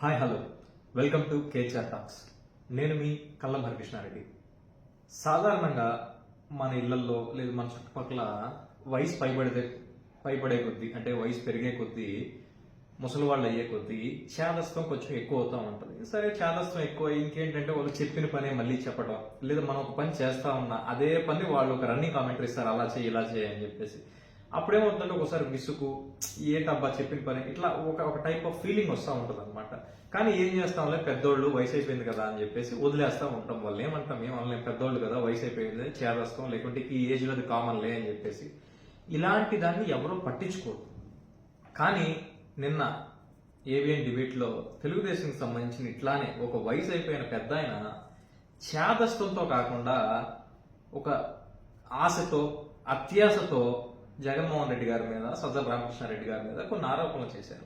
Hi hello welcome to కేచర్ talks. నేను మీ కల్లం హరికృష్ణారెడ్డి. సాధారణంగా మన ఇళ్లలో లేదా మన చుట్టుపక్కల వయసు పైబడే కొద్దీ అంటే వయసు పెరిగే కొద్దీ ముసలి వాళ్ళు అయ్యే కొద్దీ చేదస్తం కొంచెం ఎక్కువ అవుతూ ఉంటుంది. సరే, చేదస్తం ఎక్కువ ఇంకేంటంటే వాళ్ళు చెప్పిన పనే మళ్ళీ చెప్పడం, లేదా మనం ఒక పని చేస్తా ఉన్నా అదే పని వాళ్ళు ఒక రన్నింగ్ కామెంటరీ ఇస్తారు, అలా చేయి ఇలా చేయి అని చెప్పేసి. అప్పుడేమవుతుందంటే ఒకసారి విసుగు, ఏంటబ్బా చెప్పిన పని, ఇట్లా ఒక టైప్ ఆఫ్ ఫీలింగ్ వస్తూ ఉంటుంది అనమాట. కానీ ఏం చేస్తాంలే, పెద్దోళ్ళు వయసు అయిపోయింది కదా అని చెప్పేసి వదిలేస్తూ ఉంటాం. వాళ్ళు ఏమంటాం, ఏమనలేం, పెద్దోళ్ళు కదా వయసు అయిపోయింది చేదస్తాం, లేకుంటే ఈ ఏజ్లో అది కామన్లే అని చెప్పేసి. ఇలాంటి దాన్ని ఎవరో పట్టించుకోరు. కానీ నిన్న ఏవిఎన్ డిబేట్లో తెలుగుదేశంకి సంబంధించిన ఇట్లానే ఒక వయసు అయిపోయిన పెద్ద ఆయన చేదస్తంతో కాకుండా ఒక ఆశతో అత్యాశతో జగన్మోహన్ రెడ్డి గారి మీద, సజ్జల రామకృష్ణారెడ్డి గారి మీద కొన్ని ఆరోపణలు చేశారు.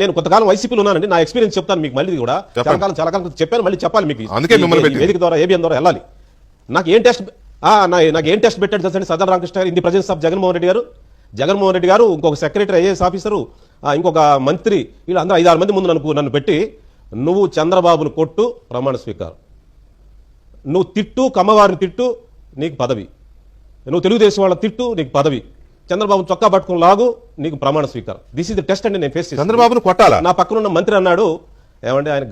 నేను కొంతకాలం వైసీపీలో ఉన్నానండి. నా ఎక్స్పీరియన్స్ చెప్తాను మీకు. మళ్ళీ కూడా చాలా కాలం చెప్పాను, మళ్ళీ చెప్పాలి మీకు. అందుకే మిమ్మల్ని వేదిక ద్వారా ఏబిఎన్ ద్వారా వెళ్ళాలి. నాకు ఏం టెస్ట్ పెట్టాడు తెలుసండి సజ్జల రామకృష్ణ గారు, in the presence of Jaganmohan Reddy గారు, ఇంకొక సెక్రటరీ ఐఏఎస్ ఆఫీసరు, ఇంకొక మంత్రి, వీళ్ళందరూ 5-6 మంది ముందు నన్ను పెట్టి, నువ్వు చంద్రబాబును కొట్టు ప్రమాణ స్వీకారం, నువ్వు తిట్టు కమ్మవారిని తిట్టు నీకు పదవి, నువ్వు తెలుగుదేశం వాళ్ళ తిట్టు నీకు పదవి, చంద్రబాబు చొక్కా పట్టుకుని లాగు నీకు ప్రమాణ స్వీకారం. దిస్ ఇస్ ది టెస్ట్ అండి. నేను ఫేస్ చేసి చంద్రబాబును కొట్టాలా? నా పక్కన ఉన్న మంత్రి అన్నాడు, ఏమంటే ఆయన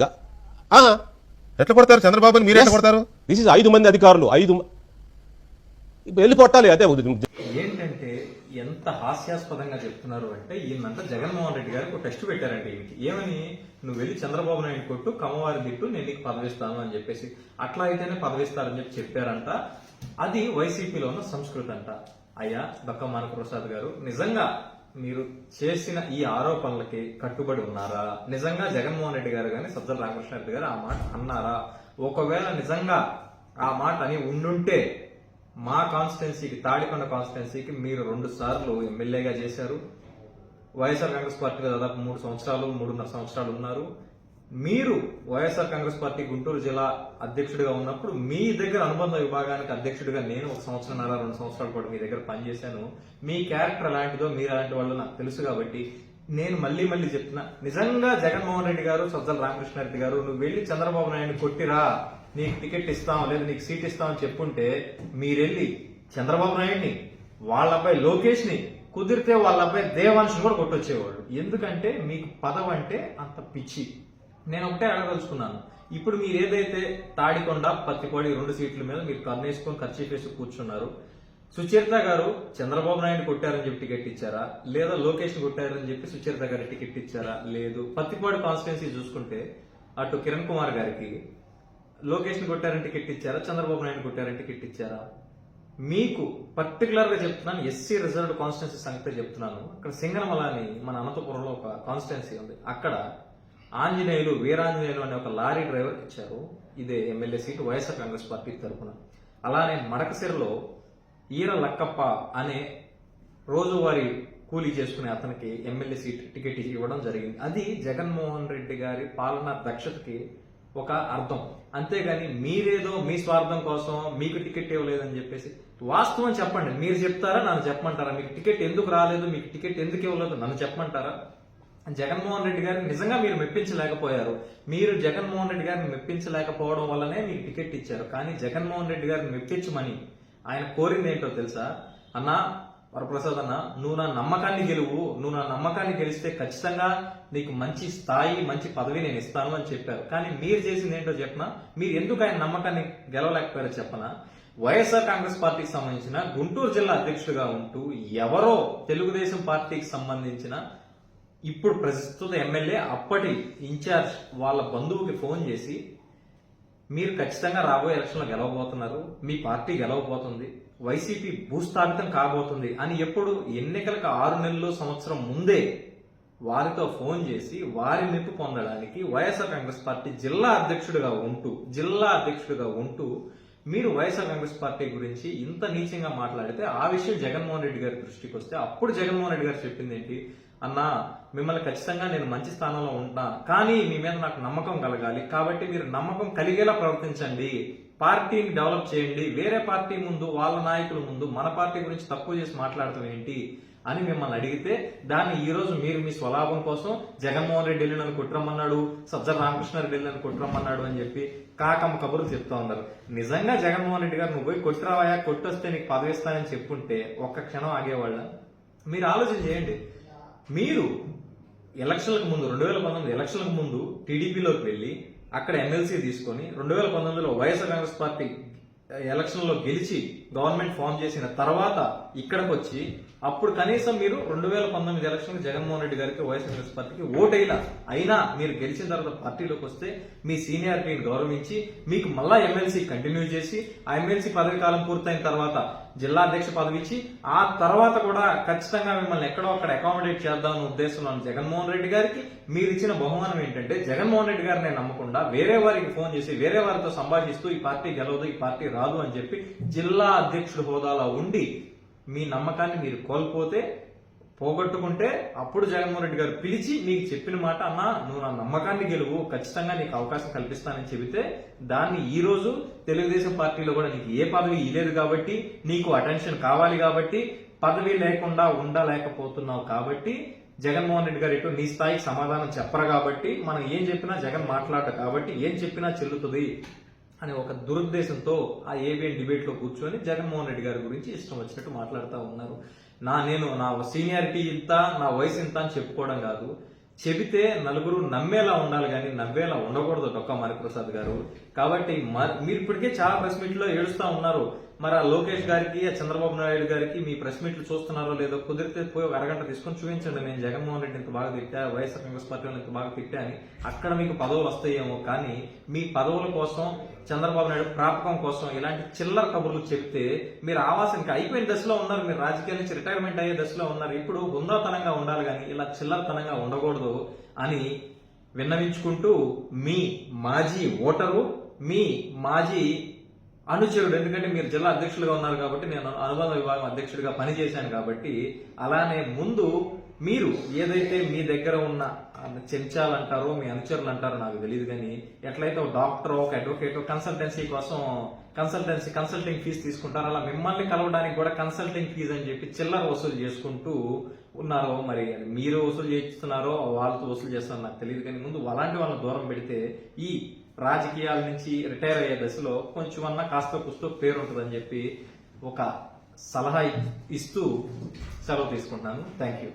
ఎట్లా కొడతారు చంద్రబాబుని? మీరు ఎట్లా కొడతారు? దిస్ ఇస్ 5 మంది అధికారులు, 5 వెళ్ళి కొట్టాలి. అదే ఏంటంటే ఎంత హాస్యాస్పదంగా చెప్తున్నారు అంటే, ఈయనంతా జగన్మోహన్ రెడ్డి గారికి ఒక టెస్ట్ పెట్టారంటే ఈయనకి ఏమని, నువ్వు వెళ్ళి చంద్రబాబు నాయుడు కొట్టు కమ్మవారి తిట్టు నేను నీకు పదవిస్తాను అని చెప్పేసి, అట్లా అయితేనే పదవిస్తారని చెప్పారంట. అది వైసీపీలో ఉన్న సంస్కృతి అంట. అయ్యా దక్క మానకప్రసాద్ గారు, నిజంగా మీరు చేసిన ఈ ఆరోపణలకి కట్టుబడి ఉన్నారా? నిజంగా జగన్మోహన్ రెడ్డి గారు కానీ సజ్జల రామకృష్ణారెడ్డి గారు ఆ మాట అన్నారా? ఒకవేళ నిజంగా ఆ మాట అని ఉండుంటే మా కాన్స్టిట్యున్సీకి, తాడికొండ కాన్స్టిట్యున్సీకి మీరు 2 సార్లు ఎమ్మెల్యేగా చేశారు. వైఎస్ఆర్ కాంగ్రెస్ పార్టీలో దాదాపు 3.5 సంవత్సరాలు ఉన్నారు. మీరు వైఎస్ఆర్ కాంగ్రెస్ పార్టీ గుంటూరు జిల్లా అధ్యక్షుడిగా ఉన్నప్పుడు మీ దగ్గర అనుబంధ విభాగానికి అధ్యక్షుడిగా నేను 1 సంవత్సరంన్నర 2 సంవత్సరాల పాటు మీ దగ్గర పనిచేశాను. మీ క్యారెక్టర్ ఎలాంటిదో, మీరు అలాంటి వాళ్ళు నాకు తెలుసు కాబట్టి నేను మళ్ళీ చెప్తున్నా, నిజంగా జగన్మోహన్ రెడ్డి గారు, సజ్జల రామకృష్ణారెడ్డి గారు, నువ్వు వెళ్ళి చంద్రబాబు నాయుడు కొట్టిరా, నీకు టికెట్ ఇస్తాం లేదా నీకు సీట్ ఇస్తామని చెప్పుంటే మీరెళ్ళి చంద్రబాబు నాయుడిని, వాళ్ళ అబ్బాయి లోకేష్ ని, కుదిరితే వాళ్ళ అబ్బాయి దేవాంశ్ కూడా కొట్టొచ్చేవాళ్ళు. ఎందుకంటే మీకు పదవి అంటే అంత పిచ్చి. నేను ఒకటే అడగదలుచుకున్నాను, ఇప్పుడు మీరు ఏదైతే తాడికొండ, పత్తిపాడి 2 సీట్ల మీద మీరు కన్నేసుకొని ఖర్చు వేసి కూర్చున్నారు, సుచరిత గారు చంద్రబాబు నాయుడు కొట్టారని చెప్పి టికెట్ ఇచ్చారా, లేదా లోకేష్ కొట్టారని చెప్పి సుచరిత గారి టికెట్ ఇచ్చారా? లేదు. పత్తిపాడు కాన్స్టిట్యున్సీ చూసుకుంటే అటు కిరణ్ కుమార్ గారికి లోకేష్ ని కొట్టారని టికెట్ ఇచ్చారా, చంద్రబాబు నాయుడు కొట్టారని టికెట్ ఇచ్చారా? మీకు పర్టికులర్ గా చెప్తున్నాను, ఎస్సీ రిజర్వ్డ్ కాన్స్టిట్యున్సీ సంగతి చెప్తున్నాను. అక్కడ సింగనమల అని మన అనంతపురంలో ఒక కాన్స్టిట్యున్సీ ఉంది. అక్కడ ఆంజనేయులు, వీరాంజనేయులు అనే ఒక లారీ డ్రైవర్కి ఇచ్చారు. ఇదే MLA seat YSR Congress party తరఫున. అలానే మడకసిరలో ఈర లక్కప్ప అనే రోజువారీ కూలీ చేసుకునే అతనికి ఎమ్మెల్యే సీట్ టికెట్ ఇవ్వడం జరిగింది. అది జగన్మోహన్ రెడ్డి గారి పాలనా దక్షతకి ఒక అర్థం. అంతేగాని మీరేదో మీ స్వార్థం కోసం మీకు టికెట్ ఇవ్వలేదని చెప్పేసి, వాస్తవం చెప్పండి. మీరు చెప్తారా, నన్ను చెప్పమంటారా? మీకు టికెట్ ఎందుకు రాలేదు, మీకు టికెట్ ఎందుకు ఇవ్వలేదు నన్ను చెప్పమంటారా? జగన్మోహన్ రెడ్డి గారిని నిజంగా మీరు మెప్పించలేకపోయారు. మీరు జగన్మోహన్ రెడ్డి గారిని మెప్పించలేకపోవడం వల్లనే మీకు టికెట్ ఇచ్చారు. కానీ జగన్మోహన్ రెడ్డి గారిని మెప్పించమని ఆయన కోరింది ఏంటో తెలుసా? అన్నా వరప్రసాద్ అన్న, నువ్వు నా నమ్మకాన్ని గెలువు, నువ్వు నా నమ్మకాన్ని గెలిస్తే ఖచ్చితంగా నీకు మంచి స్థాయి, మంచి పదవి నేను ఇస్తాను అని చెప్పారు. కానీ మీరు చేసింది ఏంటో చెప్పనా? మీరు ఎందుకు ఆయన నమ్మకాన్ని గెలవలేకపోయారో చెప్పనా? వైఎస్ఆర్ కాంగ్రెస్ పార్టీకి సంబంధించిన గుంటూరు జిల్లా అధ్యక్షుడిగా ఉంటూ ఎవరో తెలుగుదేశం పార్టీకి సంబంధించిన ఇప్పుడు ప్రస్తుత ఎమ్మెల్యే, అప్పటి ఇన్ఛార్జ్ వాళ్ళ బంధువుకి ఫోన్ చేసి, మీరు ఖచ్చితంగా రాబోయే ఎలక్షన్లో గెలవబోతున్నారు, మీ పార్టీ గెలవబోతుంది, వైసీపీ భూస్థాపితం కాబోతుంది అని ఎప్పుడు ఎన్నికలకు 6 నెలలు, సంవత్సరం ముందే వారితో ఫోన్ చేసి వారి మెప్పు పొందడానికి వైఎస్ఆర్ కాంగ్రెస్ పార్టీ జిల్లా అధ్యక్షుడిగా ఉంటూ మీరు వైఎస్ఆర్ కాంగ్రెస్ పార్టీ గురించి ఇంత నీచంగా మాట్లాడితే, ఆ విషయం జగన్మోహన్ రెడ్డి గారి దృష్టికి వస్తే అప్పుడు జగన్మోహన్ రెడ్డి గారు చెప్పింది ఏంటి? అన్నా, మిమ్మల్ని ఖచ్చితంగా నేను మంచి స్థానంలో ఉంటా, కానీ మీ మీద నాకు నమ్మకం కలగాలి, కాబట్టి మీరు నమ్మకం కలిగేలా ప్రవర్తించండి, పార్టీని డెవలప్ చేయండి, వేరే పార్టీ ముందు, వాళ్ళ నాయకుల ముందు మన పార్టీ గురించి తక్కువ చేసి మాట్లాడటం ఏంటి అని మిమ్మల్ని అడిగితే దాన్ని ఈ రోజు మీరు మీ స్వలాభం కోసం జగన్మోహన్ రెడ్డి వెళ్ళి నన్ను కొట్టరమ్మన్నాడు, సజ్జల రామకృష్ణారెడ్డి వెళ్ళి నన్ను కొట్టరమ్మన్నాడు అని చెప్పి కాకమ్మ కబుర్లు చెప్తా ఉన్నారు. నిజంగా జగన్మోహన్ రెడ్డి గారు నువ్వు పోయి కొట్టిరావయా, కొట్టొస్తే నీకు పదవి ఇస్తానని చెప్పుంటే ఒక్క క్షణం ఆగేవాళ్ళ? మీరు ఆలోచన చేయండి. మీరు ఎలక్షన్లకు ముందు 2019 ఎలక్షన్లకు ముందు టీడీపీలోకి వెళ్ళి అక్కడ ఎమ్మెల్సీ తీసుకొని 2019లో వైఎస్ఆర్ కాంగ్రెస్ పార్టీ ఎలక్షన్ లో గెలిచి గవర్నమెంట్ ఫామ్ చేసిన తర్వాత ఇక్కడికి వచ్చి అప్పుడు కనీసం మీరు 2019 ఎలక్షన్ జగన్మోహన్ రెడ్డి గారికి వైఎస్ఆర్ కాంగ్రెస్ పార్టీకి ఓటైనా అయినా మీరు గెలిచిన తర్వాత పార్టీలోకి వస్తే మీ సీనియారిటీని గౌరవించి మీకు మళ్ళా ఎమ్మెల్సీ కంటిన్యూ చేసి ఆ ఎమ్మెల్సీ పదవి కాలం పూర్తయిన తర్వాత జిల్లా అధ్యక్ష పదవి ఇచ్చి ఆ తర్వాత కూడా ఖచ్చితంగా మిమ్మల్ని ఎక్కడో అక్కడ అకామిడేట్ చేద్దామన్న ఉద్దేశంలో జగన్మోహన్ రెడ్డి గారికి మీరు ఇచ్చిన బహుమానం ఏంటంటే జగన్మోహన్ రెడ్డి గారిని నమ్మకుండా వేరే వారికి ఫోన్ చేసి వేరే వారితో సంభాషిస్తూ ఈ పార్టీ గెలవదు, ఈ పార్టీ రాదు అని చెప్పి జిల్లా అధ్యక్షుడు హోదాలో ఉండి మీ నమ్మకాన్ని మీరు కోల్పోతే పోగొట్టుకుంటే అప్పుడు జగన్మోహన్ రెడ్డి గారు పిలిచి మీకు చెప్పిన మాట, అన్న నువ్వు నా నమ్మకాన్ని గెలువు, ఖచ్చితంగా నీకు అవకాశం కల్పిస్తానని చెబితే దాన్ని ఈ రోజు తెలుగుదేశం పార్టీలో కూడా నీకు ఏ పదవి ఇలేదు కాబట్టి, నీకు అటెన్షన్ కావాలి కాబట్టి, పదవి లేకుండా ఉండలేకపోతున్నావు కాబట్టి జగన్మోహన్ రెడ్డి గారు ఇటు నీ స్థాయికి సమాధానం చెప్పరు కాబట్టి, మనం ఏం చెప్పినా జగన్ మాట్లాడరు కాబట్టి ఏం చెప్పినా చెల్లుతుంది అనే ఒక దురుద్దేశంతో ఆ ఏబిఎన్ డిబేట్ లో కూర్చొని జగన్మోహన్ రెడ్డి గారి గురించి ఇష్టం వచ్చినట్టు మాట్లాడుతూ ఉన్నారు. నేను నా సీనియారిటీ ఇంత, నా వయసు ఇంత అని చెప్పుకోవడం కాదు, చెబితే నలుగురు నమ్మేలా ఉండాలి కానీ నవ్వేలా ఉండకూడదు డొక్కా మాణిక్యప్రసాద్ గారు. కాబట్టి మీరు ఇప్పటికే చాలా ప్రెస్ మీట్ లో ఏడుస్తా ఉన్నారు. మరి ఆ లోకేష్ గారికి, ఆ చంద్రబాబు నాయుడు గారికి మీ ప్రెస్ మీట్లు చూస్తున్నారో లేదో కుదిరితే పోయి ఒక అరగంట తీసుకొని చూపించండి. నేను జగన్మోహన్ రెడ్డి ఇంత బాగా తిట్టా, వైఎస్ఆర్ కాంగ్రెస్ పార్టీ ఇంత బాగా తిట్టా అని. అక్కడ మీకు పదవులు వస్తాయేమో కానీ మీ పదవుల కోసం, చంద్రబాబు నాయుడు ప్రాపకం కోసం ఇలాంటి చిల్లర కబుర్లు చెప్తే మీరు ఆవాసానికి అయిపోయిన దశలో ఉన్నారు. మీరు రాజకీయాల నుంచి రిటైర్మెంట్ అయ్యే దశలో ఉన్నారు. ఇప్పుడు హుందాతనంగా ఉండాలి కానీ ఇలా చిల్లరతనంగా ఉండకూడదు అని విన్నవించుకుంటూ మీ మాజీ ఓటరు, మీ మాజీ అనుచరుడు, ఎందుకంటే మీరు జిల్లా అధ్యక్షులుగా ఉన్నారు కాబట్టి నేను అనుబంధ విభాగం అధ్యక్షుడిగా పనిచేశాను కాబట్టి, అలానే ముందు మీరు ఏదైతే మీ దగ్గర ఉన్న చెంచాలు అంటారో మీ అనుచరులు అంటారో నాకు తెలియదు కానీ ఎట్లయితే ఒక డాక్టర్, ఒక అడ్వకేట్ కన్సల్టెన్సీ కోసం కన్సల్టింగ్ ఫీజు తీసుకుంటారు, అలా మిమ్మల్ని కలవడానికి కూడా కన్సల్టింగ్ ఫీజు అని చెప్పి చిల్లర వసూలు చేసుకుంటూ ఉన్నారో, మరి మీరు వసూలు చేస్తున్నారో వాళ్ళతో వసూలు చేస్తారో నాకు తెలియదు కానీ ముందు అలాంటి వాళ్ళని దూరం పెడితే ఈ రాజకీయాల నుంచి రిటైర్ అయ్యే దశలో కొంచెమన్నా కాస్త కూస్తో పేరు ఉంటుందని చెప్పి ఒక సలహా ఇస్తూ సెలవు తీసుకుంటున్నాను. Thank you.